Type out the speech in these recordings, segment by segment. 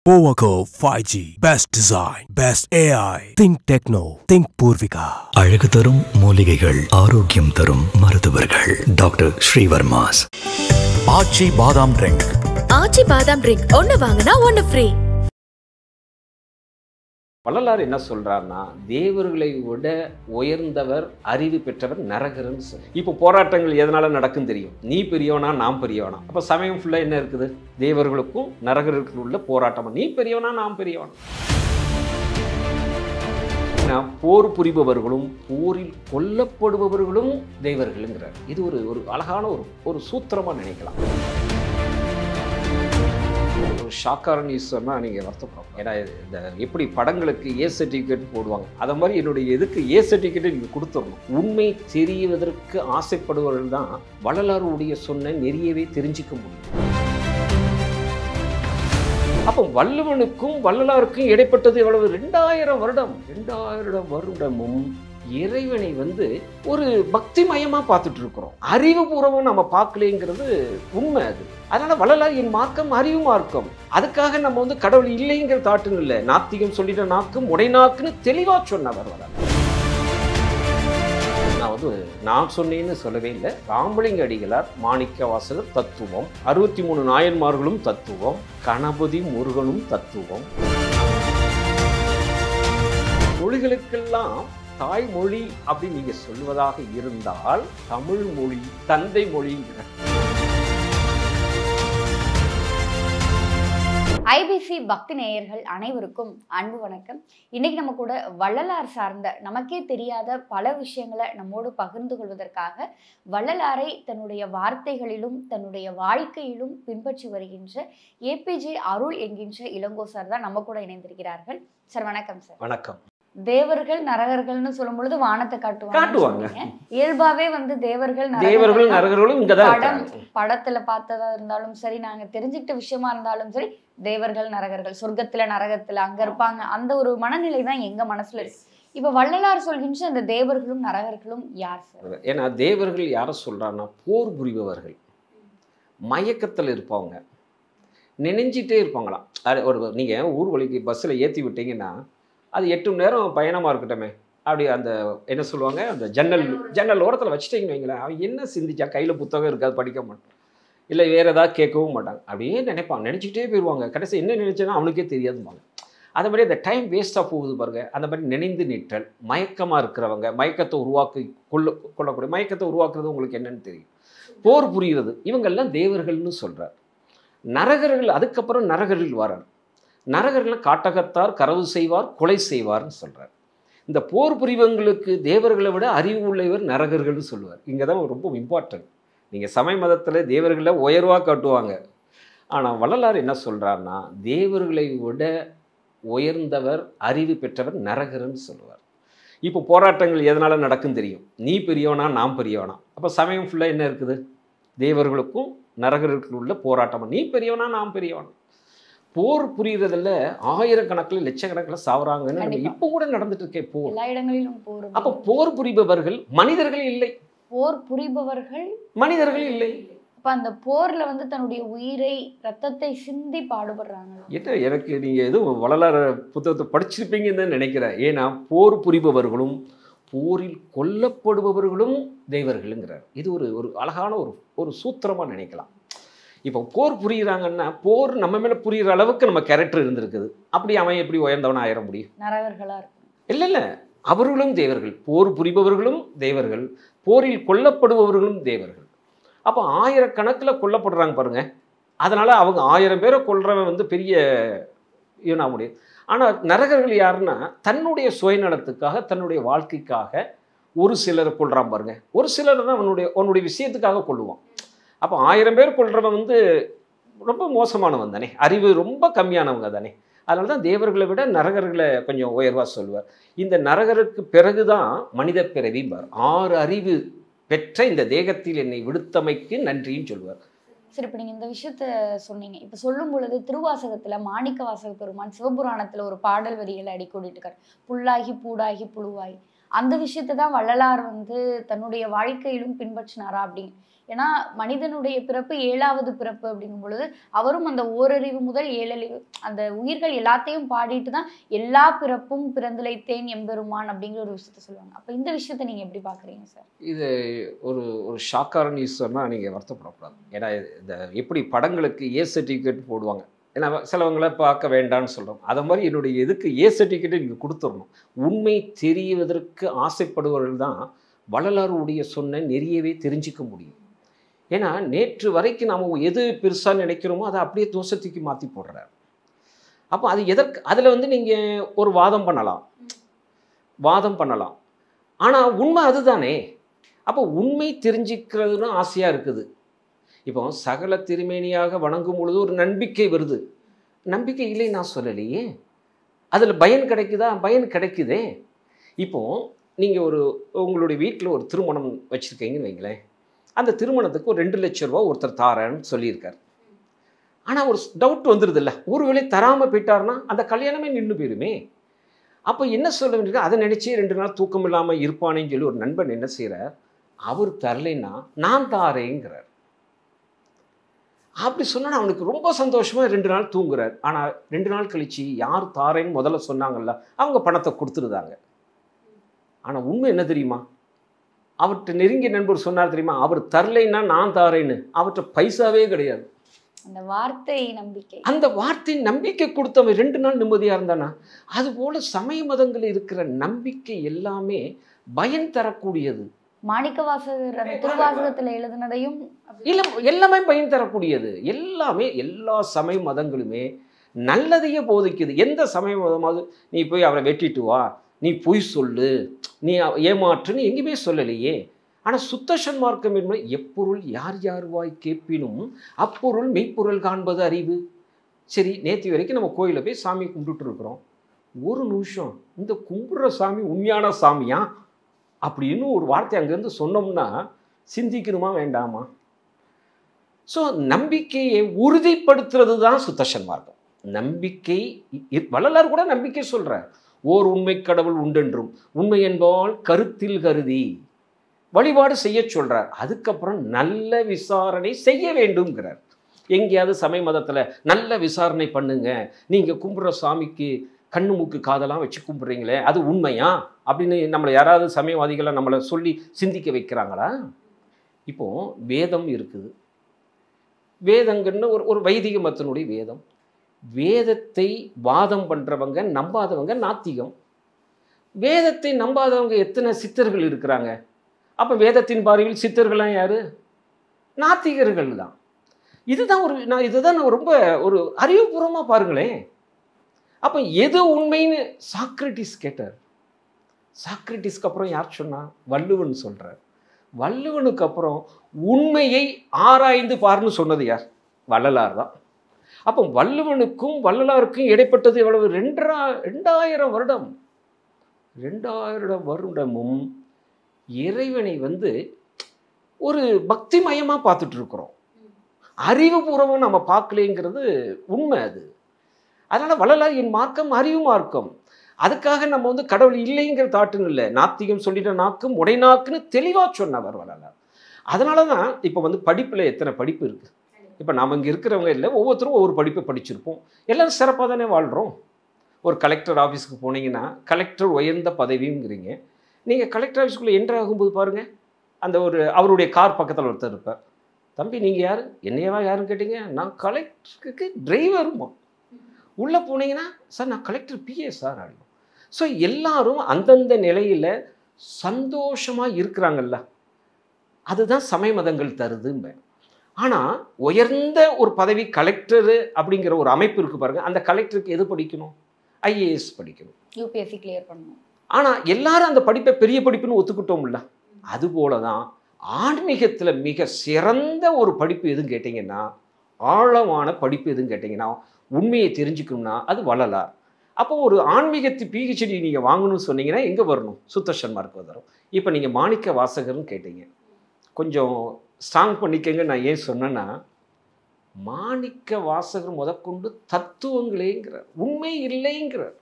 Powerco 5G. Best design. Best AI. Think Techno. Think Purvika. அழகு தரும் மூலிகைகள், ஆரோக்கியம் தரும் மருத்துவர்கள். டாக்டர் ஸ்ரீவர்மாஸ். ஆச்சி பாதாம் ட்ரிங்க். ஆச்சி பாதாம் ட்ரிங்க் ஒன்னு வாங்கினா ஒன்னு ஃப்ரீ. வள்ளலார் என்ன சொல்றாருன்னா, தேவர்களை விட உயர்ந்தவர், அறிவு பெற்றவர் நரகர்னு சொல்லி. இப்போ போராட்டங்கள் எதனால நடக்கும் தெரியும். நீ பெரியவனா, நாம் பெரியவனா. அப்போ சமயம் ஃபுல்லாக என்ன இருக்குது? தேவர்களுக்கும் நரகர்களுக்கும் உள்ள போராட்டம். நீ பெரியவனா, நாம் பெரியவனா. போர் புரிபவர்களும் போரில் கொல்லப்படுபவர்களும் தேவர்களுங்கிறார். இது ஒரு அழகான ஒரு சூத்திரமா நினைக்கலாம். ஒரு ஷாக்கான நியூஸ் சொன்னால் நீங்கள் வருத்தப்படும். ஏன்னா இந்த எப்படி படங்களுக்கு ஏ சர்டிஃபிகேட் போடுவாங்க, அதை மாதிரி என்னுடைய இதுக்கு ஏ சர்டிஃபிகேட்டை நீங்கள் கொடுத்துடணும். உண்மை தெரிவதற்கு ஆசைப்படுபவர்கள் தான் வள்ளலாருடைய சொன்ன நெறியவே தெரிஞ்சிக்க முடியும். அப்போ வள்ளுவனுக்கும் வள்ளலாருக்கும் இடைப்பட்டது எவ்வளவு? 2000 வருடமும் இறைவனை ஒரு பக்தி மயமா பார்த்துட்டு இருக்கிறோம். அறிவுபூர்வம் நம்ம பார்க்கலைங்கிறது உண்மை. அது அதனால வள்ளலார் என் மார்க்கம் அறிவு மார்க்கம். அதுக்காக நம்ம கடவுள் இல்லைங்கிற தாட்டுன்னு இல்லை. நாத்திகம் சொல்லிட்ட நாக்கும் உடைநாக்குன்னு தெளிவா சொன்னவர் வள்ளலார். நான் சொன்னேன்னு சொல்லவே இல்லை. ராமலிங்க அடிகளார், மாணிக்க வாசகர் தத்துவம், 63 நாயன்மார்களும் தத்துவம், கணபதி முருகனும் தத்துவம். மொழிகளுக்கெல்லாம் தாய்மொழி அப்படின்னு நீங்க சொல்வதாக இருந்தால் தமிழ் மொழி தந்தை மொழிங்கிற. ஐபிசி பக்தி நேயர்கள் அனைவருக்கும் அன்பு வணக்கம். இன்னைக்கு நம்ம கூட வள்ளலார் சார்ந்த நமக்கே தெரியாத பல விஷயங்களை நம்மோடு பகிர்ந்து கொள்வதற்காக வள்ளலாரை தன்னுடைய வார்த்தைகளிலும் தன்னுடைய வாழ்க்கையிலும் பின்பற்றி வருகின்ற ஏபிஜே அருள் என்கின்ற இளங்கோ சார் தான் நம்ம கூட இணைந்திருக்கிறார்கள். சார் வணக்கம். சார் வணக்கம். தேவர்கள் நரகர்கள்னு சொல்லும் பொழுது வானத்தை காட்டுவாங்க. இயல்பாவே தேவர்கள் நரகர்களும் படத்துல பார்த்ததா இருந்தாலும் சரி, நாங்க தெரிஞ்சுக்கிட்ட விஷயமா இருந்தாலும் சரி, தேவர்கள் நரகர்கள், சொர்க்கத்துல நரகத்துல அங்க இருப்பாங்க. அந்த ஒரு மனநிலை தான் எங்க மனசுல இருக்கு. இப்ப வள்ளலார் சொல்கின்ற அந்த தேவர்களும் நரகர்களும் யார் சார்? ஏன்னா தேவர்கள் யார சொல்றாங்கன்னா, போர் புரிபவர்கள், மயக்கத்தில் இருப்பவங்க, நினைஞ்சிட்டே இருப்பாங்களாம். நீங்க ஊர்வலிக்கு பஸ்ஸில் ஏற்றி விட்டீங்கன்னா அது 8 மணி நேரம் பயணமாக இருக்கட்டுமே, அப்படி அந்த என்ன சொல்லுவாங்க, அந்த ஜன்னல் ஓரத்தில் வச்சுட்டீங்கன்னு வைங்களேன், அவன் என்ன சிந்திச்சா, கையில் புத்தகம் இருக்காது, படிக்க மாட்டான், இல்லை வேறு ஏதாவது கேட்கவும் மாட்டாங்க. அப்படியே நினைப்பான், நினச்சிக்கிட்டே போயிடுவாங்க. கடைசி என்ன நினைச்சேன்னா அவனுக்கே தெரியாதுப்பாங்க. அந்த மாதிரி அந்த டைம் வேஸ்ட்டாக போகுது பாருங்க. அந்த மாதிரி நினைந்து நிற்றல், மயக்கமாக இருக்கிறவங்க, மயக்கத்தை கொள்ளக்கூடிய மயக்கத்தை உருவாக்குறது உங்களுக்கு என்னன்னு தெரியும். போர் புரிகிறது, இவங்கெல்லாம் தேவர்கள்னு சொல்கிறார். நரகர்கள் அதுக்கப்புறம் நரகர்கள் வரார். நரகர்கள் காட்டகத்தார், கரவு செய்வார், கொலை செய்வார்னு சொல்கிறார். இந்த போர் புரிவங்களுக்கு தேவர்களை விட அறிவு உள்ளவர் நரகர்கள்னு சொல்லுவார். இங்கே தான் ரொம்ப இம்பார்ட்டன்ட். நீங்கள் சமய மதத்தில் தேவர்களை உயர்வாக காட்டுவாங்க. ஆனால் வள்ளலார் என்ன சொல்கிறாருன்னா, தேவர்களை விட உயர்ந்தவர், அறிவு பெற்றவர் நரகர்னு சொல்லுவார். இப்போ போராட்டங்கள் எதனால் நடக்கும் தெரியும். நீ பெரியவனா, நாம் பெரியவனா. அப்போ சமயம் ஃபுல்லாக என்ன இருக்குது? தேவர்களுக்கும் நரகர்களுக்கும் உள்ள போராட்டம். நீ பெரியவனா, நாம் பெரியவனா. போர் புரியுறதுல ஆயிரக்கணக்கில் லட்சக்கணக்கில் சாவறாங்கன்னு நம்ம இப்போ கூட நடந்துட்டு இருக்கே. போர் எல்லா இடங்களிலும் போர். அப்போ போர் புரிபவர்கள் மனிதர்கள் இல்லை, போர் புரிபவர்கள் மனிதர்கள் இல்லை. அப்ப அந்த போர்ல தன்னுடைய உயிரை ரத்தத்தை சிந்தி பாடுபடுறாங்க. என்ன எனக்கு நீங்க எதுவும் வள்ளலார் புத்தகத்தை படிச்சிருப்பீங்கன்னு தான் நினைக்கிறேன். ஏன்னா போர் புரிபவர்களும் போரில் கொல்லப்படுபவர்களும் தேவர்களுங்கிறார். இது ஒரு அழகான ஒரு சூத்திரமா நினைக்கலாம். இப்போ போர் புரியுறாங்கன்னா, போர் நம்ம மேலே புரிகிற அளவுக்கு நம்ம கேரக்டர் இருந்திருக்குது. அப்படி அவன் எப்படி உயர்ந்தவனா ஆயிட முடியும்? நரகர்களா இருக்கும். இல்லை, அவர்களும் தேவர்கள். போர் புரிபவர்களும் தேவர்கள், போரில் கொல்லப்படுபவர்களும் தேவர்கள். அப்போ ஆயிரக்கணக்கில் கொல்லப்படுறாங்க பாருங்க. அதனால அவங்க 1000 பேரை கொல்றவன் பெரிய இவனா முடியும். ஆனால் நரகர்கள் யாருன்னா, தன்னுடைய சுயநலத்துக்காக, தன்னுடைய வாழ்க்கைக்காக ஒரு சிலரை கொல்றான் பாருங்க. ஒரு சிலர் தான் அவனுடைய விஷயத்துக்காக கொல்லுவான். அப்போ 1000 பேர் கொள்றவன் ரொம்ப மோசமானவன் தானே, அறிவு ரொம்ப கம்மியானவங்க தானே. அதனால தான் தேவர்களை விட நரகர்களை கொஞ்சம் உயர்வாக சொல்லுவார். இந்த நரகருக்கு பிறகுதான் மனித பிறவிம்பார். 6 அறிவு பெற்ற இந்த தேகத்தில் என்னை விடுத்தமைக்கு நன்றின்னு சொல்லுவார். சரி, இப்போ நீங்கள் இந்த விஷயத்த சொன்னீங்க. இப்போ சொல்லும் பொழுது திருவாசகத்தில் மாணிக்க வாசக பெருமான் சிவபுராணத்தில் ஒரு பாடல் வரிகளை அடிக்கோடிட்டு இருக்கார். புல்லாகி பூடாகி புழுவாய். அந்த விஷயத்தை தான் வள்ளலார் தன்னுடைய வாழ்க்கையிலும் பின்பற்றினாரா அப்படின்னு. ஏன்னா மனிதனுடைய பிறப்பு 7வது பிறப்பு அப்படிங்கும் பொழுது அவரும் அந்த ஓரறிவு முதல் 7 அந்த உயிர்கள் எல்லாத்தையும் பாடிட்டு தான் எல்லா பிறப்பும் பிறந்துளைத்தேன் எம்பெருமான் அப்படிங்கிற ஒரு விஷயத்த சொல்லுவாங்க. அப்போ இந்த விஷயத்த நீங்கள் எப்படி பார்க்குறீங்க சார்? இது ஒரு ஒரு ஷாக்கான நியூஸ் சொன்னால் நீங்கள் வருத்தப்படக்கூடாது. ஏன்னா இந்த எப்படி படங்களுக்கு ஏ சர்டிஃபிகேட் போடுவாங்க, ஏன்னா சிலவங்களை பார்க்க வேண்டாம்னு சொல்கிறோம். அதை மாதிரி என்னுடைய இதுக்கு ஏ சர்டிஃபிகேட்டை நீங்கள் கொடுத்துடணும். உண்மை தெரிவதற்கு ஆசைப்படுபவர்கள் தான் வள்ளலாருடைய சொன்ன நெறியவே தெரிஞ்சிக்க முடியும். ஏன்னா நேற்று வரைக்கும் நாம் எது பெருசாக நினைக்கிறோமோ அதை அப்படியே தோசத்துக்கு மாற்றி போடுறார். அப்போ அது எதற்கு, அதில் வந்து நீங்கள் ஒரு வாதம் பண்ணலாம். ஆனால் உண்மை அதுதானே. அப்போ உண்மை தெரிஞ்சிக்கிறதுன்னு ஆசையாக இருக்குது. இப்போ சகல திருமேனியாக வணங்கும் பொழுது ஒரு நம்பிக்கை வருது. நம்பிக்கை இல்லை நான் சொல்லலையே, அதில் பயன் கிடைக்குதா? பயன் கிடைக்குதே. இப்போ நீங்கள் உங்களுடைய வீட்டில் ஒரு திருமணம் வச்சுருக்கீங்கன்னு வைங்களேன். அந்த திருமணத்துக்கு ஒரு 2 லட்ச ரூபா ஒருத்தர் தாரேன்னு சொல்லியிருக்கார். ஆனால் ஒரு டவுட் வந்துடுது இல்லை, ஒருவேளை தராமல் போயிட்டார்னா அந்த கல்யாணமே நின்று போயிருமே. அப்போ என்ன சொல்ல வேண்டியது, அதை நினச்சி 2 நாள் தூக்கம் இல்லாமல் இருப்பானேன்னு சொல்லி ஒரு நண்பன் என்ன செய்கிறார், அவர் தரலைன்னா நான் தாரேங்கிறார். அப்படி சொன்னா அவனுக்கு ரொம்ப சந்தோஷமா 2 நாள் தூங்குறார். ஆனால் 2 நாள் கழிச்சு யார் தாரேன்னு முதல்ல சொன்னாங்கல்ல, அவங்க பணத்தை கொடுத்துருதாங்க. ஆனால் உண்மை என்ன தெரியுமா, அவர்கிட்ட நெருங்கிய நண்பர் சொன்னார் தெரியுமா, அவர் தரலைன்னா நான் தாரேன்னு. அவர்கிட்ட பைசாவே கிடையாது. அந்த வார்த்தை நம்பிக்கை, அந்த வார்த்தை நம்பிக்கை கொடுத்தவன் 2 நாள் நிம்மதியாக இருந்தானா. அதுபோல சமய மதங்களில் இருக்கிற நம்பிக்கை எல்லாமே பயன் தரக்கூடியது. மாணிக்கவாசகர் அந்த திருவாசகத்தில் எழுதினதையும் இல்லை, எல்லாமே பயன் தரக்கூடியது. எல்லா சமய மதங்களுமே நல்லதையே போதிக்குது. எந்த சமய மதமாவது நீ போய் அவரை வெட்டிட்டு வா, நீ பொய் சொல்லு, நீ ஏமாற்றுன்னு எங்கேயுமே சொல்லலையே. ஆனால் சுத்த சன்மார்க்கம் என்பது எப்பொருள் யார் யார்வாய் கேட்பினும் அப்பொருள் மெய்ப்பொருள் காண்பது அறிவு. சரி, நேற்று வரைக்கும் நம்ம கோயிலில் போய் சாமி கும்பிட்டுட்டு இருக்கிறோம். ஒரு நிமிஷம், இந்த கும்பிட்ற சாமி உண்மையான சாமியா அப்படின்னு ஒரு வார்த்தை அங்கேருந்து சொன்னோம்னா சிந்திக்கணுமா வேண்டாமா? ஸோ நம்பிக்கையை உறுதிப்படுத்துறது தான் சுத்த சன்மார்க்கம். நம்பிக்கை, வள்ளலார் கூட நம்பிக்கை சொல்கிறார். ஓர் உண்மை கடவுள் உண்டென்றும் உண்மை என்பால் கருத்தில் கருதி வழிபாடு செய்ய சொல்கிறார். அதுக்கப்புறம் நல்ல விசாரணை செய்ய வேண்டும்ங்கிறார். எங்கேயாவது சமய மதத்தில் நல்ல விசாரணை பண்ணுங்க, நீங்கள் கும்பிட்ற சாமிக்கு கண்ணு மூக்கு காதெல்லாம் வச்சு கும்பிட்றீங்களே அது உண்மையா அப்படின்னு நம்மளை யாராவது சமயவாதிகளை நம்மளை சொல்லி சிந்திக்க வைக்கிறாங்களா? இப்போது வேதம் இருக்குது. வேதங்கன்னு ஒரு வைதிக மதத்தினுடைய வேதம். வேதத்தை வாதம் பண்ணுறவங்க நம்பாதவங்க நாத்திகம். வேதத்தை நம்பாதவங்க எத்தனை சித்தர்கள் இருக்கிறாங்க. அப்போ வேதத்தின் பார்வையில் சித்தர்கள்லாம் யார்? நாத்திகர்கள் தான். இதுதான் நான் ரொம்ப ஒரு அறிவுபூர்வமாக பாருங்களேன். அப்போ எது உண்மைன்னு சாக்ரட்டிஸ் கேட்டார். சாக்ரட்டிஸ்க்கு அப்புறம் யார் சொன்னா? வள்ளுவன் சொல்கிறார். வள்ளுவனுக்கு அப்புறம் உண்மையை ஆராய்ந்து பாருன்னு சொன்னது யார்? வள்ளலார் தான். அப்போ வள்ளுவனுக்கும் வள்ளலாருக்கும் இடைப்பட்டது எவ்வளவு? 2000 வருடம். 2000 வருடமும் இறைவனை ஒரு பக்திமயமாக பார்த்துட்டு இருக்கிறோம். அறிவுபூர்வமாக நம்ம பார்க்கலேங்கிறது உண்மை. அதனால் வள்ளலார் என் மார்க்கம் அறிவு மார்க்கம். அதுக்காக நம்ம கடவுள் இல்லைங்கிற தாட்டுன்னு இல்லை. நாத்திகம் சொல்லிட்ட நாக்கும் உடைநாக்குன்னு தெளிவாக சொன்னவர் வள்ளலார். அதனால தான் இப்போ படிப்பில் எத்தனை படிப்பு இருக்குது. இப்போ நாம் இங்கே இருக்கிறவங்க இல்லை, ஒவ்வொருத்தரும் ஒவ்வொரு படிப்பை படிச்சிருப்போம். எல்லோரும் சிறப்பாக தானே வாழ்கிறோம். ஒரு கலெக்டர் ஆஃபீஸுக்கு போனீங்கன்னா கலெக்டர் உயர்ந்த பதவிங்கிறீங்க. நீங்கள் கலெக்டர் ஆஃபீஸுக்குள்ளே என்ட்ரு ஆகும்போது பாருங்கள், அந்த அவருடைய கார் பக்கத்தில் ஒருத்தர் இருப்பார். தம்பி நீங்கள் யார்? என்னையவா யாருன்னு கேட்டீங்க? நான் கலெக்டருக்கு டிரைவருமா. உள்ளே போனீங்கன்னா சார் நான் கலெக்டர் பிஏ சார் ஆகும். ஸோ எல்லாரும் அந்தந்த நிலையில் சந்தோஷமாக இருக்கிறாங்கல்ல, அதுதான் சமய மதங்கள் தருதும்ப. ஆனால் உயர்ந்த ஒரு பதவி கலெக்டரு அப்படிங்கிற ஒரு அமைப்பு இருக்குது பாருங்கள். அந்த கலெக்டருக்கு எது படிக்கணும்? ஐஏஎஸ் படிக்கணும், யூபிஎஸ்சி கிளியர் பண்ணணும். ஆனால் எல்லாரும் அந்த படிப்பை பெரிய படிப்புன்னு ஒத்துக்கிட்டோம்ல. அதுபோல தான் ஆன்மீகத்தில் மிக சிறந்த ஒரு படிப்பு எதுன்னு கேட்டிங்கன்னா, ஆழமான படிப்பு எதுன்னு கேட்டிங்கன்னா, உண்மையை தெரிஞ்சுக்கணும்னா அது வள்ளலார். அப்போ ஒரு ஆன்மீகத்து பிஹெச்டி நீங்கள் வாங்கணும்னு சொன்னீங்கன்னா எங்கே வரணும்? சுத்த சன்மார்க்கம் வரும். இப்போ நீங்கள் மாணிக்க வாசகர்னு கேட்டீங்க, கொஞ்சம் ஸ்ட்ராங் பண்ணிக்கங்க. நான் ஏன் சொன்னேன்னா, மாணிக்க வாசகர் முதற்கொண்டு தத்துவங்களேங்கிறார், உண்மை இல்லைங்கிறார்.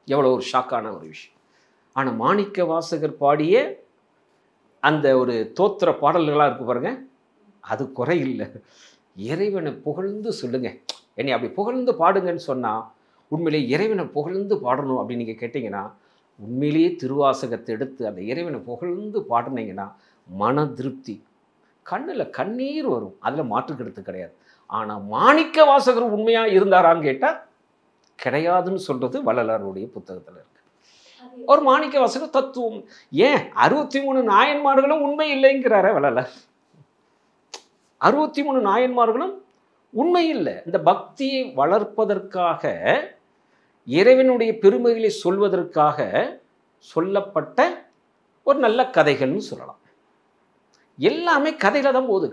எவ்வளோ ஒரு ஷாக்கான ஒரு விஷயம். ஆனால் மாணிக்க வாசகர் பாடிய அந்த ஒரு தோத்திர பாடல்களாக இருக்கு பாருங்க, அது குறையில்லை. இறைவனை புகழ்ந்து சொல்லுங்க, என்னை அப்படி புகழ்ந்து பாடுங்கன்னு சொன்னால், உண்மையிலேயே இறைவனை புகழ்ந்து பாடணும் அப்படின்னு நீங்கள் கேட்டிங்கன்னா, உண்மையிலேயே திருவாசகத்தை எடுத்து அந்த இறைவனை புகழ்ந்து பாடினீங்கன்னா மன திருப்தி, கண்ணில் கண்ணீர் வரும், அதில் மாற்றுக்கிறது கிடையாது. ஆனால் மாணிக்க வாசகர் உண்மையாக இருந்தாரான்னு கேட்டால் கிடையாதுன்னு சொல்கிறது வள்ளலாருடைய புத்தகத்தில் இருக்கு. ஒரு மாணிக்க வாசகர் தத்துவம், ஏன் 63 நாயன்மார்களும் உண்மை இல்லைங்கிறார வள்ளலார். 63 நாயன்மார்களும் உண்மை இல்லை. இந்த பக்தியை வளர்ப்பதற்காக, இறைவனுடைய பெருமைகளை சொல்வதற்காக சொல்லப்பட்ட ஒரு நல்ல கதைகள்னு சொல்லலாம். எல்லாமே கதையில தான் போகுது.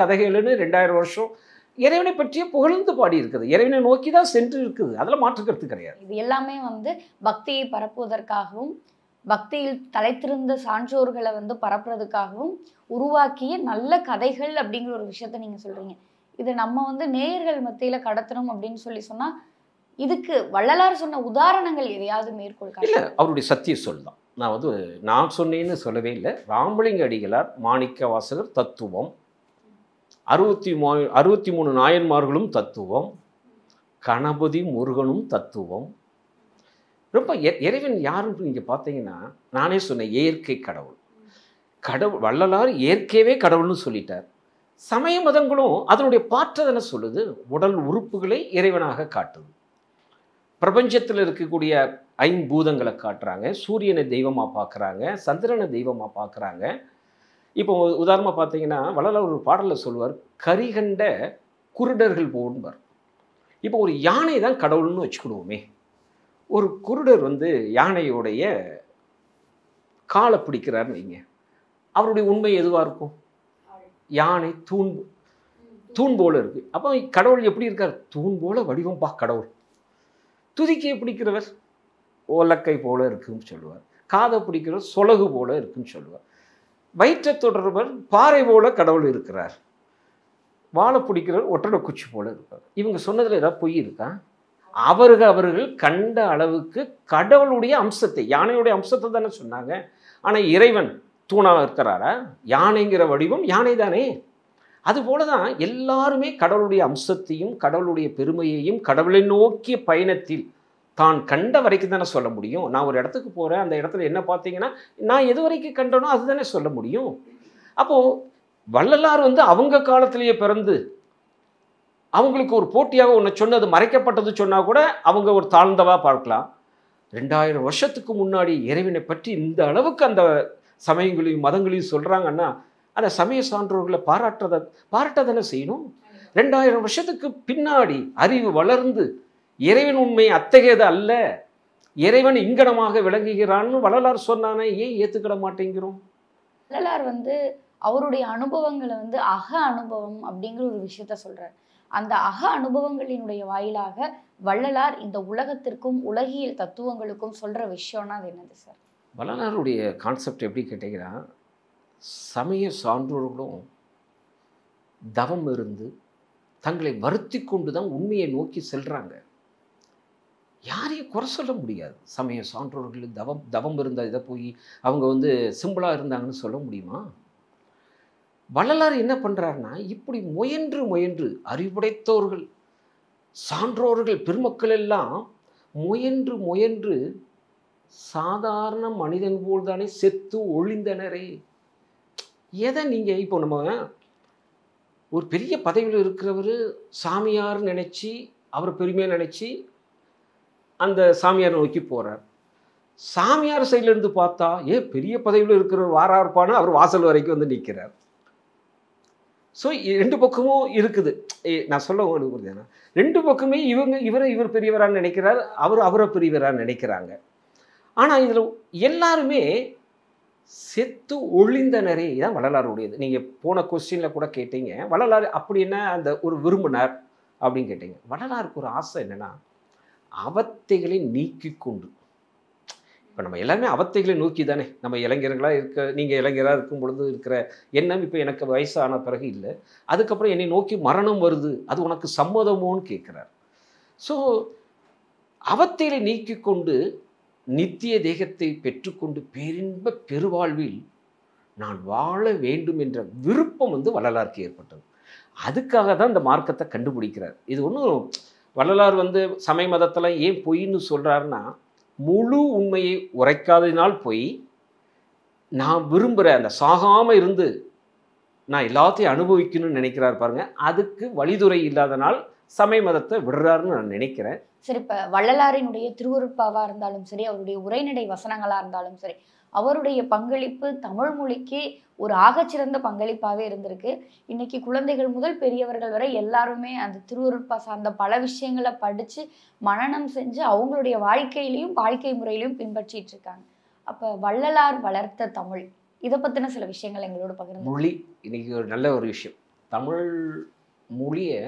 கதைகளுன்னு 2000 வருஷம் இறைவனை பற்றிய புகழ்ந்து பாடி இருக்குது, இறைவனை நோக்கி தான் சென்று இருக்குது, அதில் மாற்றுக்கிறது கிடையாது. இது எல்லாமே பக்தியை பரப்புவதற்காகவும், பக்தியில் தலைத்திருந்த சான்றோர்களை பரப்புறதுக்காகவும் உருவாக்கிய நல்ல கதைகள் அப்படிங்கிற ஒரு விஷயத்த நீங்க சொல்றீங்க. இது நம்ம நேயர்கள் மத்தியில கடத்தணும் அப்படின்னு சொன்னா, இதுக்கு வள்ளலார் சொன்ன உதாரணங்கள் எதையாவது மேற்கொள்? இல்லை, அவருடைய சத்திய சொல் தான். நான் சொன்னேன்னு சொல்லவே இல்லை. ராமலிங்க அடிகளார் மாணிக்க வாசகர் தத்துவம், 63 நாயன்மார்களும் தத்துவம், கணபதி முருகனும் தத்துவம். ரொம்ப இறைவன் யாருன்னு நீங்கள் பார்த்தீங்கன்னா, நானே சொன்னேன், இயற்கை கடவுள். வள்ளலார் இயற்கையவே கடவுள்னு சொல்லிட்டார். சமய மதங்களும் அதனுடைய பாற்றதனை சொல்லுது, உடல் உறுப்புகளை இறைவனாக காட்டுது. பிரபஞ்சத்தில் இருக்கக்கூடிய 5 பூதங்களை காட்டுறாங்க, சூரியனை தெய்வமாக பார்க்குறாங்க, சந்திரனை தெய்வமாக பார்க்குறாங்க. இப்போ உதாரணமாக பார்த்தீங்கன்னா, வள்ளலார் ஒரு பாடலில் சொல்லுவார், கரிகண்ட குருடர்கள் போன்பார். இப்போ ஒரு யானை தான் கடவுள்னு வச்சுக்கிடுவோமே, ஒரு குருடர் யானையோடைய காலை பிடிக்கிறாருன்னு வைங்க, அவருடைய உண்மை எதுவாக இருக்கும்? யானை தூண் போல இருக்கு. அப்போ கடவுள் எப்படி இருக்கார்? தூண் போல வடிவம் கடவுள். துதிக்கையை பிடிக்கிறவர் ஓலக்கை போல இருக்குன்னு சொல்லுவார், காதை பிடிக்கிறவர் சொலகு போல இருக்குன்னு சொல்லுவார், வயிற்றை தொடர்பவர் பாறை போல கடவுள் இருக்கிறார், வாழை பிடிக்கிறவர் ஒட்டடை குச்சி போல இருப்பார். இவங்க சொன்னதில் ஏதாவது பொய் இருக்கா? அவர்கள் கண்ட அளவுக்கு கடவுளுடைய அம்சத்தை, யானையுடைய அம்சத்தை தானே சொன்னாங்க. ஆனால் இறைவன் தூணாக இருக்கிறாரா? யானைங்கிற வடிவம் யானை தானே. அதுபோல தான் எல்லாருமே கடவுளுடைய அம்சத்தையும் கடவுளுடைய பெருமையையும் கடவுளை நோக்கிய பயணத்தில் தான் கண்ட வரைக்கும் தானே சொல்ல முடியும். நான் ஒரு இடத்துக்கு போகிறேன், அந்த இடத்துல என்ன பார்த்தீங்கன்னா நான் எது வரைக்கும் கண்டனோ அதுதானே சொல்ல முடியும். அப்போது வள்ளலார் அவங்க காலத்திலேயே பிறந்து அவங்களுக்கு ஒரு போட்டியாக ஒன்று சொன்னது மறைக்கப்பட்டது சொன்னால் கூட அவங்க ஒரு தாழ்ந்தவா பார்க்கலாம். 2000 வருஷத்துக்கு முன்னாடி இறைவனை பற்றி இந்த அளவுக்கு அந்த சமயங்களையும் மதங்களையும் சொல்கிறாங்கன்னா, அந்த சமய சான்றோர்களை பாராட்டதானே செய்யணும். 2000 வருஷத்துக்கு பின்னாடி அறிவு வளர்ந்து இறைவன் உண்மை அத்தகையது அல்ல, இறைவன் இங்கனமாக விளங்குகிறான்னு வள்ளலார் சொன்னானே, ஏன் ஏற்றுக்கிட மாட்டேங்கிறோம்? வள்ளலார் அவருடைய அனுபவங்களை அக அனுபவம் அப்படிங்கிற ஒரு விஷயத்த சொல்றார். அந்த அக அனுபவங்களினுடைய வாயிலாக வள்ளலார் இந்த உலகத்திற்கும் உலகியல் தத்துவங்களுக்கும் சொல்ற விஷயம்னா அது என்னது சார்? வள்ளலாருடைய கான்செப்ட் எப்படி கேட்டீங்கன்னா, சமய சான்றோர்களும் தவம் இருந்து தங்களை வருத்தி கொண்டு தான் உண்மையை நோக்கி செல்றாங்க. யாரையும் குறை சொல்ல முடியாது. சமய சான்றோர்கள் தவம் இருந்த இதை போய் அவங்க சிம்பிளாக இருந்தாங்கன்னு சொல்ல முடியுமா? வள்ளலார் என்ன பண்ணுறாருன்னா, இப்படி முயன்று அறிவுடைத்தோர்கள் சான்றோர்கள் பெருமக்கள் எல்லாம் முயன்று சாதாரண மனிதன் போல் தானே செத்து ஒழிந்தனரே. எதை நீங்கள் இப்போ நம்ம ஒரு பெரிய பதவியில் இருக்கிறவர் சாமியார் நினச்சி அவர் பெருமையாக நினச்சி அந்த சாமியார் நோக்கி போகிறார். சாமியார் சைட்லேருந்து பார்த்தா பெரிய பதவியில் இருக்கிறவர் வாரார்ப்பான்னு அவர் வாசல் வரைக்கும் நிற்கிறார். ஸோ 2 பக்கமும் இருக்குது. நான் சொல்ல உங்களுக்கு 2 பக்கமே இவர் பெரியவரான்னு நினைக்கிறார், அவரை பெரியவரான்னு நினைக்கிறாங்க. ஆனால் இதில் எல்லாருமே செத்து ஒழிந்தனரே தான் வள்ளலாருடையது. நீங்கள் போன கொஸ்டினில் கூட கேட்டீங்க, வள்ளலார் அப்படி என்ன அந்த ஒரு விரும்பினார் அப்படின்னு கேட்டீங்க. வள்ளலாருக்கு ஒரு ஆசை என்னென்னா, அவத்தைகளை நீக்கி கொண்டு, இப்போ நம்ம எல்லாமே அவத்தைகளை நோக்கி தானே நம்ம இளைஞர்களாக நீங்கள் இளைஞராக இருக்கும் பொழுது இருக்கிற எண்ணம் இப்போ எனக்கு வயசான பிறகு இல்லை, அதுக்கப்புறம் என்னை நோக்கி மரணம் வருது, அது உனக்கு சம்மதமோன்னு கேட்குறார். ஸோ அவத்தைகளை நீக்கி கொண்டு நித்திய தேகத்தை பெற்றுக்கொண்டு பேரின்ப பெருவாழ்வில் நான் வாழ வேண்டும் என்ற விருப்பம் வந்து வள்ளலாருக்கு ஏற்பட்டது. அதுக்காக தான் இந்த மார்க்கத்தை கண்டுபிடிக்கிறார். இது ஒன்றும் வள்ளலார் வந்து சமய மதத்தில் ஏன் பொய்ன்னு சொல்கிறாருன்னா, முழு உண்மையை உரைக்காததினால் பொய், நான் விரும்புகிற அந்த சாகாமல் இருந்து நான் எல்லாத்தையும் அனுபவிக்கணும்னு நினைக்கிறார் பாருங்க, அதுக்கு வழிதுறை இல்லாதனால் சமய மதத்தை விடுறாருன்னு நான் நினைக்கிறேன். சரி, இப்போ வள்ளலாரினுடைய திருவருட்பாவாக இருந்தாலும் சரி, அவருடைய உரைநடை வசனங்களாக இருந்தாலும் சரி, அவருடைய பங்களிப்பு தமிழ் மொழிக்கு ஒரு ஆகச்சிறந்த பங்களிப்பாகவே இருந்திருக்கு. இன்னைக்கு குழந்தைகள் முதல் பெரியவர்கள் வரை எல்லாருமே அந்த திருவருட்பா சார்ந்த பல விஷயங்களை படித்து மனனம் செஞ்சு அவங்களுடைய வாழ்க்கையிலையும் வாழ்க்கை முறையிலையும் பின்பற்றிட்டு இருக்காங்க. அப்போ வள்ளலார் வளர்த்த தமிழ், இதை பற்றின சில விஷயங்கள் எங்களோட பகிர்ந்து. மொழி இன்னைக்கு ஒரு நல்ல ஒரு விஷயம். தமிழ் மொழியை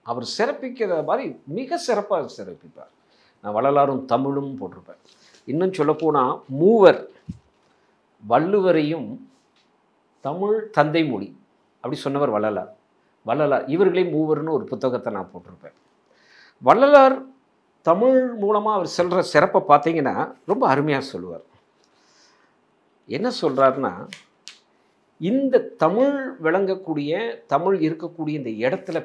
அவர் சிறப்பிக்கிற மாதிரி மிக சிறப்பாக சிறப்பிப்பார். நான் வள்ளலாரும் தமிழும் போட்டிருப்பேன். இன்னும் சொல்லப்போனால் மூவர் வள்ளுவரையும் தமிழ் தந்தை மொழி அப்படி சொன்னவர் வள்ளலார். வள்ளலார் இவர்களே மூவர்னு ஒரு புத்தகத்தை நான் போட்டிருப்பேன். வள்ளலார் தமிழ் மூலமாக அவர் சொல்கிற சிறப்பை பார்த்தீங்கன்னா ரொம்ப அருமையாக சொல்லுவார். என்ன சொல்கிறாருன்னா, இந்த தமிழ் விளங்கக்கூடிய தமிழ் இருக்கக்கூடிய இந்த இடத்துல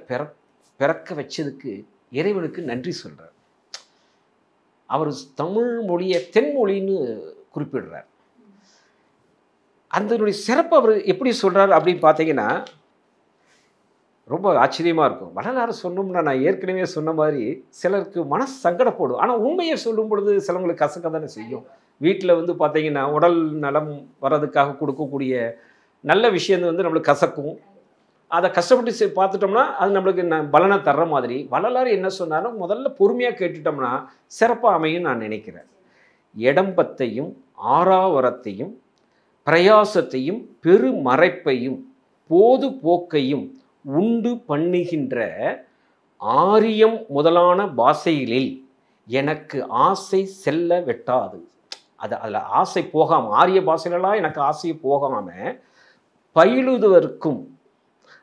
பிறக்க வச்சதுக்கு இறைவனுக்கு நன்றி சொல்கிறார். அவர் தமிழ் மொழியை தென்மொழின்னு குறிப்பிடுறார். அதனுடைய சிறப்பு அவர் எப்படி சொல்கிறார் அப்படின்னு பார்த்தீங்கன்னா ரொம்ப ஆச்சரியமாக இருக்கும். வள்ளலார் சொன்னோம்னா நான் ஏற்கனவே சொன்ன மாதிரி சிலருக்கு மனசு சங்கடப்படும். ஆனால் உண்மையை சொல்லும் பொழுது சிலவங்களுக்கு கசக்க தானே செய்யும். வீட்டில் வந்து பார்த்தீங்கன்னா உடல் நலம் வர்றதுக்காக கொடுக்கக்கூடிய நல்ல விஷயம் வந்து நம்மளுக்கு கசக்கும். அதை கஷ்டப்பட்டு பார்த்துட்டோம்னா அது நம்மளுக்கு பலனை தர்ற மாதிரி வள்ளலார் என்ன சொன்னாலும் முதல்ல பொறுமையாக கேட்டுட்டோம்னா சிறப்பாக அமையும் நான் நினைக்கிறேன். எடம்பத்தையும் ஆறாவரத்தையும் பிரயாசத்தையும் பெருமறைப்பையும் போது போக்கையும் உண்டு பண்ணுகின்ற ஆரியம் முதலான பாஷைகளில் எனக்கு ஆசை செல்ல வெட்டாது. அதில் ஆசை போகாமல், ஆரிய பாஷைகளெல்லாம் எனக்கு ஆசையை போகாமல் பயிலுவதற்கும்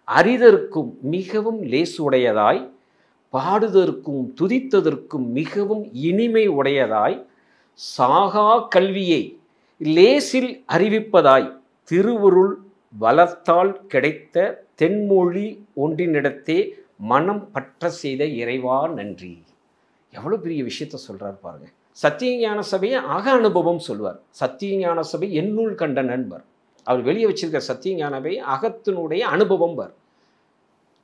அறிதற்கும் மிகவும் லேசு உடையதாய், பாடுதற்கும் துதித்ததற்கும் மிகவும் இனிமை உடையதாய், சாகா கல்வியை லேசில் அறிவிப்பதாய், திருவருள் வளர்த்தால் கிடைத்த தென்மொழி ஒன்றினிடத்தே மனம் பற்ற செய்த இறைவா நன்றி. எவ்வளோ பெரிய விஷயத்த சொல்கிறார் பாருங்க. சத்தியஞான சபையை அக அனுபவம் சொல்வார். சத்தியஞான சபை என்னுள் கண்ட நண்பர். அவர் வெளியே வச்சிருக்க சத்தியஞானவை அகத்தினுடைய அனுபவம் பார்.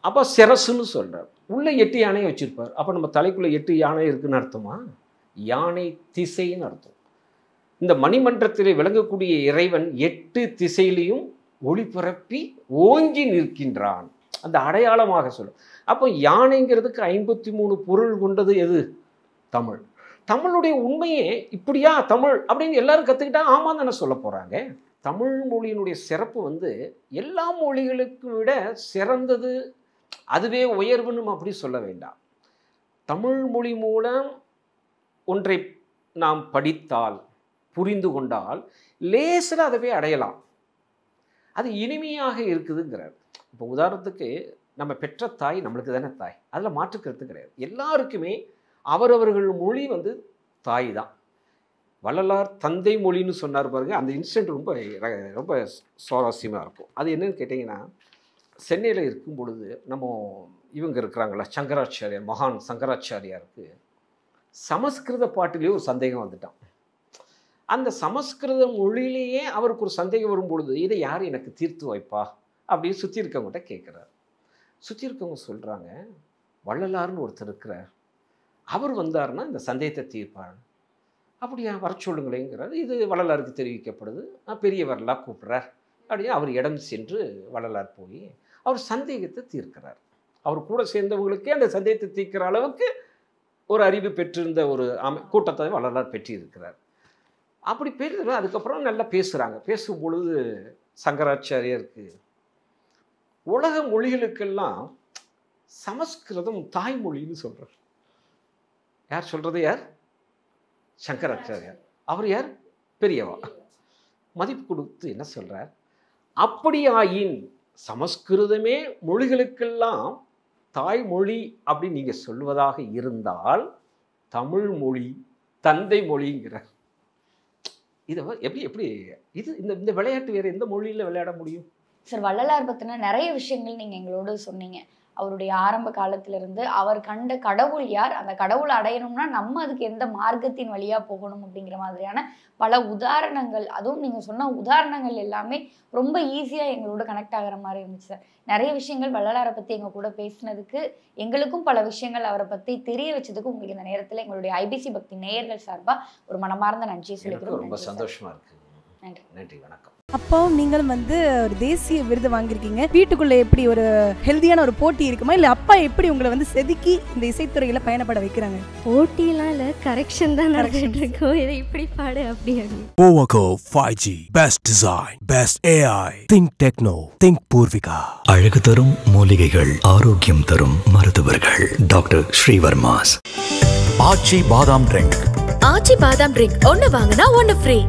அப்போ சிரசுன்னு சொல்கிறார். உள்ளே 8 யானையை வச்சுருப்பார். அப்போ நம்ம தலைக்குள்ளே 8 யானை இருக்குன்னு அர்த்தமா? யானை திசைன்னு அர்த்தம். இந்த மணிமன்றத்திலே விளங்கக்கூடிய இறைவன் 8 திசையிலையும் ஒளி பரப்பி ஓங்கி நிற்கின்றான். அந்த அடையாளமாக சொல்லும். அப்போ யானைங்கிறதுக்கு 53 பொருள் கொண்டது எது? தமிழ். தமிழுடைய உண்மையே இப்படியா தமிழ் அப்படின்னு எல்லாரும் கற்றுக்கிட்டா ஆமாம் தானே சொல்ல போகிறாங்க. தமிழ் மொழியினுடைய சிறப்பு வந்து எல்லா மொழிகளுக்கு விட சிறந்தது, அதுவே உயர்வுன்னு அப்படி சொல்ல வேண்டாம். தமிழ் மொழி மூலம் ஒன்றை நாம் படித்தால் புரிந்து கொண்டால் லேசில் அதுவே அடையலாம். அது இனிமையாக இருக்குதுங்கிறார். இப்போ உதாரணத்துக்கு நம்ம பெற்ற தாய் நம்மளுக்கு தானே தாய், அதில் மாற்றுக்கிறது கிடையாது. எல்லாருக்குமே அவரவர்கள் மொழி வந்து தாய் தான். வள்ளலார் தந்தை மொழின்னு சொன்னார் பாருங்க, அந்த இன்சிடென்ட் ரொம்ப ரொம்ப சுவாரஸ்யமாக இருக்கும். அது என்னன்னு கேட்டிங்கன்னா, சென்னையில் இருக்கும் பொழுது நம்ம இவங்க இருக்கிறாங்களா, சங்கராச்சாரியார், மகான் சங்கராச்சாரியாருக்கு சமஸ்கிருத பாட்டிலேயே ஒரு சந்தேகம் வந்துட்டான். அந்த சமஸ்கிருத மொழியிலேயே அவருக்கு ஒரு சந்தேகம் வரும்பொழுது இதை யார் எனக்கு தீர்த்து வைப்பா அப்படின்னு சுற்றி இருக்கவங்ககிட்ட கேட்குறாரு. சுற்றி இருக்கவங்க சொல்கிறாங்க, வள்ளலார்னு ஒருத்தர் இருக்கிறார், அவர் வந்தார்னா இந்த சந்தேகத்தை தீர்ப்பார். அப்படியா, வர சொல்லுங்களேங்கிறார். இது வள்ளலாருக்கு தெரிவிக்கப்படுது. பெரியவரெல்லாம் கூப்பிட்றார். அப்படியே அவர் இடம் சென்று வள்ளலார் போய் அவர் சந்தேகத்தை தீர்க்கிறார். அவர் கூட சேர்ந்தவங்களுக்கே அந்த சந்தேகத்தை தீர்க்கிற அளவுக்கு ஒரு அறிவு பெற்றிருந்த ஒரு கூட்டத்தை வள்ளலார் பெற்றிருக்கிறார். அப்படி பேர் அதுக்கப்புறம் நல்லா பேசுகிறாங்க. பேசும் பொழுது சங்கராச்சாரியருக்கு உலக மொழிகளுக்கெல்லாம் சமஸ்கிருதம் தாய்மொழின்னு சொல்கிறார். யார் சொல்கிறது? யார்? சங்கராச்சாரியார். அவர் யார்? பெரியவா. மதிப்பு கொடுத்து என்ன சொல்கிறார்? அப்படியாயின் சமஸ்கிருதமே மொழிகளுக்கெல்லாம் தாய்மொழி அப்படின்னு நீங்கள் சொல்வதாக இருந்தால் தமிழ் மொழி தந்தை மொழிங்கிறார். இதை எப்படி இது இந்த விளையாட்டு வேறு எந்த மொழியில் விளையாட முடியும்? சார், வள்ளலார் பற்றின நிறைய விஷயங்கள் நீங்கள் எங்களோட சொன்னீங்க. அவருடைய ஆரம்ப காலத்திலிருந்து அவர் கண்ட கடவுள் யார், அந்த கடவுளை அடையணும்னா நம்ம அதுக்கு எந்த மார்க்கத்தின் வழியாக போகணும் அப்படிங்கிற மாதிரியான பல உதாரணங்கள், அதுவும் நீங்கள் சொன்ன உதாரணங்கள் எல்லாமே ரொம்ப ஈஸியாக எங்களோட கனெக்ட் ஆகிற மாதிரி இருந்துச்சு சார். நிறைய விஷயங்கள் வள்ளலாரை பற்றி எங்கள் கூட பேசினதுக்கு, எங்களுக்கும் பல விஷயங்கள் அவரை பற்றி தெரிய வச்சதுக்கு உங்களுக்கு இந்த நேரத்தில் எங்களுடைய ஐபிசி பக்தி நேயர்கள் சார்பாக ஒரு மனமார்ந்த நன்றி சொல்லிக்கிறோம். ரொம்ப சந்தோஷமாக இருக்குது. நன்றி. நன்றி, வணக்கம். அப்பாவும் நீங்களும் ஒரு தேசிய விருது வாங்கியிருக்கீங்க. வீட்டுக்குள்ள எப்படி ஒரு ஹெல்தியான ஒரு போட்டி இருக்குமா, இல்ல அப்பா எப்படி உங்களை செதுக்கி இந்த இசைத்துறையில பயணப்பட வைக்கிறாங்க? போட்டிலாம் இல்ல, கரெக்ஷன் தான் நடந்துட்டு இருக்கோம். இதை இப்படி பாடு அப்படி. Powerco 5G, best design, best AI. Think Techno, think Purvika. அழகு தரும் மூலிகைகள், ஆரோக்கியம் தரும் மருத்துவர்கள். டாக்டர் ஸ்ரீவர்மாஸ். ஆச்சி பாதாம் ட்ரிங்க். ஆச்சி பாதாம் ட்ரிங்க் ஒன்னு வாங்கினா ஒன்னு ஃப்ரீ.